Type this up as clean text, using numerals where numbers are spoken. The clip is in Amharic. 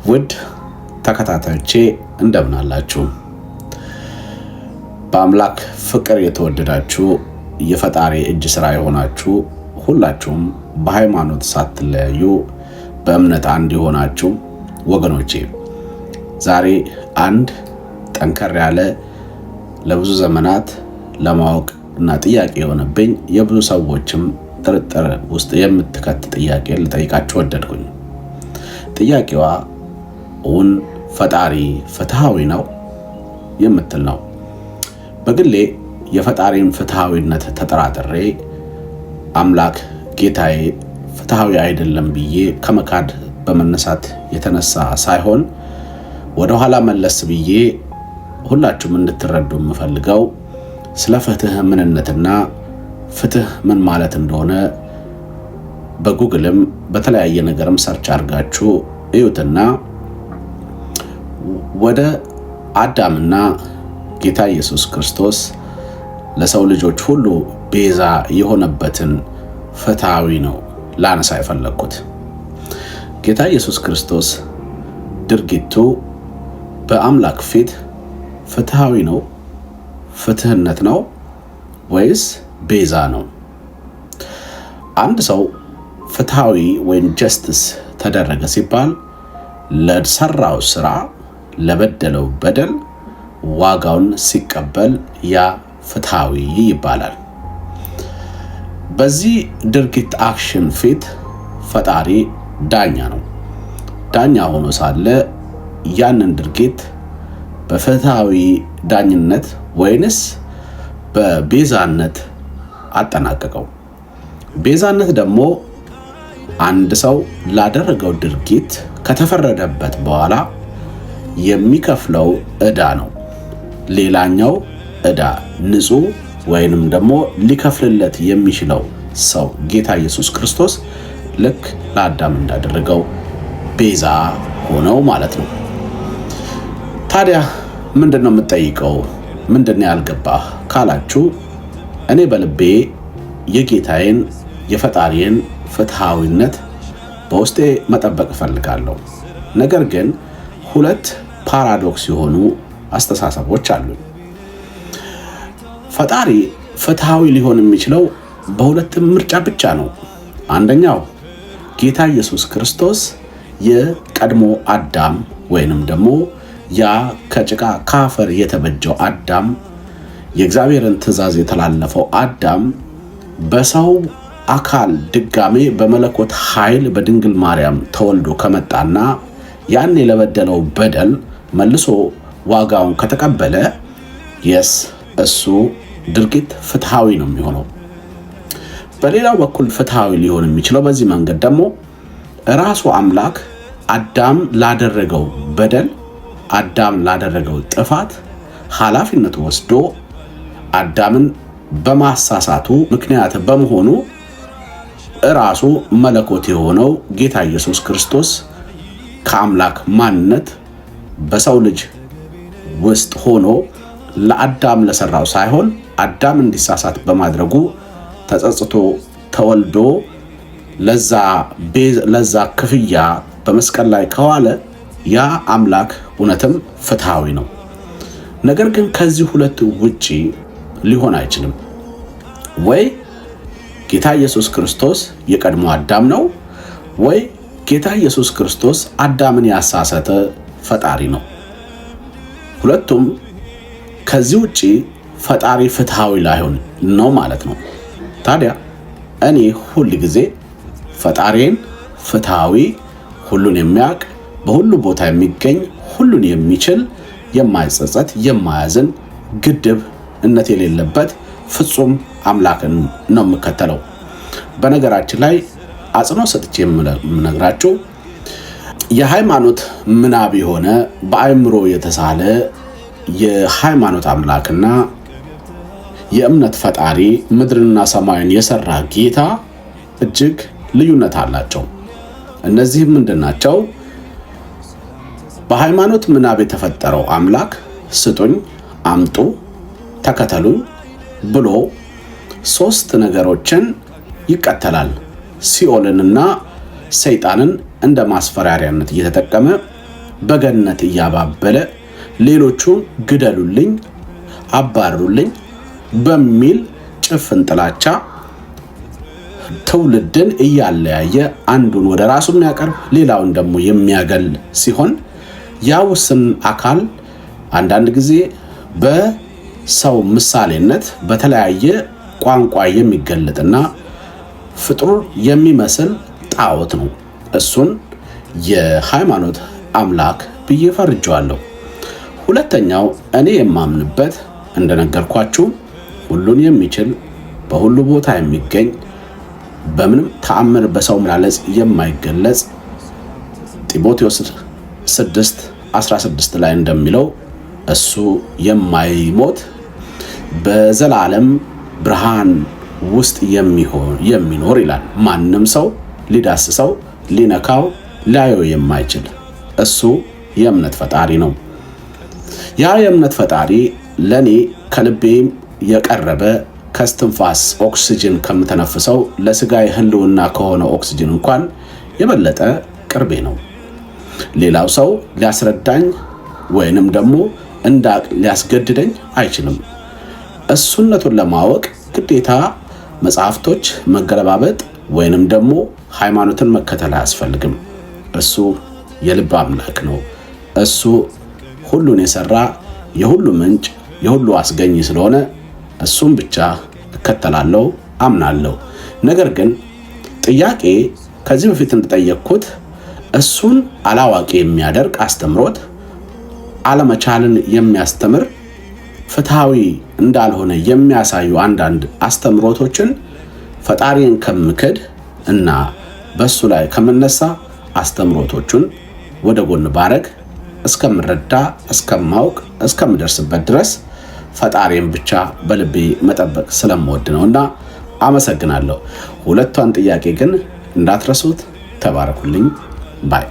ውድ ተከታታዮቼ እንደምን አላችሁ? በአምላክ ፍቅር የተወደዳችሁ የፈጣሪ እጅ ስራ የሆናችሁ ሁላችሁም በሃይማኖት ሳትለያዩ በእምነት አንድ የሆናችሁ ወገኖቼ ዛሬ አንድ ጠንከር ያለ ለብዙ ዘመናት ለማወቅ እና ጥያቄ የሆነብኝ የብዙ ሰዎችም ጥርጥር ውስጥ የምትከት ጥያቄ ልጠይቃችሁ ወደድኩኝ። ጥያቄዋ እውን ፈጣሪ ፍትሃዊ ነው የምትል ነው። በግሌ የፈጣሪን ፍትሃዊነት ተጠራጥሬ አምላክ ጌታዬ ፍትሃዊ አይደለም ብዬ ከመካድ በመነሳት የተነሳ ሳይሆን ወደ ኋላ መለስ ብዬ ሁላችሁም እንድትረዱ የምፈልገው ስለ ፍትህ ምንነትና ፍትህ ምን ማለት እንደሆነ በጉግልም በተለያየ ነገርም ሰርች አድርጋችሁ እዩትና ወደ አዳምና ጌታ ኢየሱስ ክርስቶስ ለሰው ልጆች ሁሉ ቤዛ የሆነበትን ፍትሃዊ ነው ላነሳ የፈለኩት። ጌታ ኢየሱስ ክርስቶስ ድርጊቱ በአምላክ ፊት ፍትሃዊ ነው፣ ፍትህነት ነው ወይስ ቤዛ ነው? አንድ ሰው ፍትሃዊ ወይም ጀስቲስ ተደረገ ሲባል ለሰራው ስራ ለበደለው በደል ዋጋውን ሲቀበል ያ ፍትሃዊ ይባላል። በዚህ ድርጊት አክሽን ፊት ፈጣሪ ዳኛ ነው። ዳኛ ሆኖ ሳለ ያንን ድርጊት በፍትሃዊ ዳኝነት ወይንስ በቤዛነት አጠናቀቀው? ቤዛነት ደግሞ አንድ ሰው ላደረገው ድርጊት ከተፈረደበት በኋላ የሚከፍለው ዕዳ ነው። ሌላኛው ዕዳ ንጹህ ወይንም ደግሞ ሊከፍልለት የሚችለው ሰው ጌታ ኢየሱስ ክርስቶስ ልክ ለአዳም እንዳደረገው ቤዛ ሆነው ማለት ነው። ታዲያ ምንድነው የምትጠይቀው? ምንድነው ያልገባህ ካላችሁ እኔ በልቤ የጌታዬን የፈጣሪን ፍትሃዊነት በውስጤ መጠበቅ እፈልጋለሁ። ነገር ግን ሁለት ፓራዶክስ የሆኑ አስተሳሰቦች አሉ። ፈጣሪ ፍትሃዊ ሊሆን የሚችለው በሁለት ምርጫ ብቻ ነው። አንደኛው ጌታ ኢየሱስ ክርስቶስ የቀድሞ አዳም ወይንም ደግሞ ያ ከጭቃ ካፈር የተበጀው አዳም የእግዚአብሔርን ትእዛዝ የተላለፈው አዳም በሰው አካል ድጋሜ በመለኮት ኃይል በድንግል ማርያም ተወልዶ ከመጣና ያን ለበደለው በደል መልሶ ዋጋውን ከተቀበለ የስ እሱ ድርጊት ፍትሃዊ ነው የሚሆነው። በሌላው በኩል ፍትሃዊ ሊሆን የሚችለው በዚህ መንገድ ደግሞ ራሱ አምላክ አዳም ላደረገው በደል አዳም ላደረገው ጥፋት ኃላፊነት ወስዶ አዳምን በማሳሳቱ ምክንያት በመሆኑ ራሱ መለኮት የሆነው ጌታ ኢየሱስ ክርስቶስ ከአምላክ ማንነት በሰው ልጅ ውስጥ ሆኖ ለአዳም ለሰራው ሳይሆን አዳም እንዲሳሳት በማድረጉ ተጸጽቶ ተወልዶ ለዛ ክፍያ በመስቀል ላይ ከዋለ ያ አምላክ እውነትም ፍትሃዊ ነው። ነገር ግን ከዚህ ሁለት ውጪ ሊሆን አይችልም። ወይ ጌታ ኢየሱስ ክርስቶስ የቀድሞ አዳም ነው፣ ወይ ጌታ ኢየሱስ ክርስቶስ አዳምን ያሳሰተ ፈጣሪ ነው። ሁለቱም ከዚህ ውጪ ፈጣሪ ፍትሃዊ ላይሆን ነው ማለት ነው። ታዲያ እኔ ሁል ጊዜ ፈጣሪን ፍትሃዊ፣ ሁሉን የሚያውቅ፣ በሁሉ ቦታ የሚገኝ፣ ሁሉን የሚችል፣ የማይጸጸት፣ የማያዝን፣ ግድብነት የሌለበት ፍጹም አምላክን ነው የምከተለው። በነገራችን ላይ አጽንኦት ሰጥቼ የምነግራችሁ የሃይማኖት ምናብ የሆነ በአእምሮ የተሳለ የሃይማኖት አምላክና የእምነት ፈጣሪ ምድርና ሰማይን የሰራ ጌታ እጅግ ልዩነት አላቸው። እነዚህም ምንድናቸው? በሃይማኖት ምናብ የተፈጠረው አምላክ ስጡኝ፣ አምጡ፣ ተከተሉኝ ብሎ ሶስት ነገሮችን ይቀተላል። ሲኦልንና ሰይጣንን እንደ ማስፈራሪያነት እየተጠቀመ በገነት እያባበለ ሌሎቹን ግደሉልኝ፣ አባሩልኝ በሚል ጭፍን ጥላቻ ትውልድን እያለያየ አንዱን ወደ ራሱ የሚያቀርብ ሌላውን ደግሞ የሚያገል ሲሆን ያ ውስን አካል አንዳንድ ጊዜ በሰው ምሳሌነት በተለያየ ቋንቋ የሚገለጥና ፍጡር የሚመስል ጣዖት ነው። እሱን የሃይማኖት አምላክ ብዬ ፈርጀዋለሁ። ሁለተኛው እኔ የማምንበት እንደነገርኳችሁ ሁሉን የሚችል በሁሉ ቦታ የሚገኝ በምንም ተአምር በሰው መላለጽ የማይገለጽ ጢሞቴዎስ 6:16 ላይ እንደሚለው እሱ የማይሞት በዘላለም ብርሃን ውስጥ የሚኖር ይላል። ማንም ሰው ሊዳስሰው፣ ሊነካው፣ ሊያየው የማይችል እሱ የእምነት ፈጣሪ ነው። ያ የእምነት ፈጣሪ ለኔ ከልቤም የቀረበ ከስትንፋስ ኦክሲጅን ከምተነፍሰው ለስጋይ ህልውና ከሆነ ኦክሲጅን እንኳን የበለጠ ቅርቤ ነው። ሌላው ሰው ሊያስረዳኝ ወይንም ደግሞ እንዳቅ ሊያስገድደኝ አይችልም። እሱነቱን ለማወቅ ግዴታ መጽሐፍቶች መገለባበጥ ወይንም ደግሞ ሃይማኖትን መከተል አያስፈልግም። እሱ የልብ አምላክ ነው። እሱ ሁሉን የሰራ የሁሉ ምንጭ የሁሉ አስገኝ ስለሆነ እሱን ብቻ እከተላለሁ፣ አምናለሁ። ነገር ግን ጥያቄ ከዚህ በፊት እንደጠየቅኩት እሱን አላዋቂ የሚያደርግ አስተምሮት አለመቻልን የሚያስተምር ፍትሃዊ እንዳልሆነ የሚያሳዩ አንዳንድ አስተምሮቶችን ፈጣሪን ከምክድ እና በሱ ላይ ከምነሳ አስተምሮቶቹን ወደ ጎን ባረግ እስከምረዳ፣ እስከማውቅ፣ እስከምደርስበት ድረስ ፈጣሪን ብቻ በልቤ መጠበቅ ስለምወድ ነውና አመሰግናለሁ። ሁለቷን ጥያቄ ግን እንዳትረሱት። ተባረኩልኝ ባይ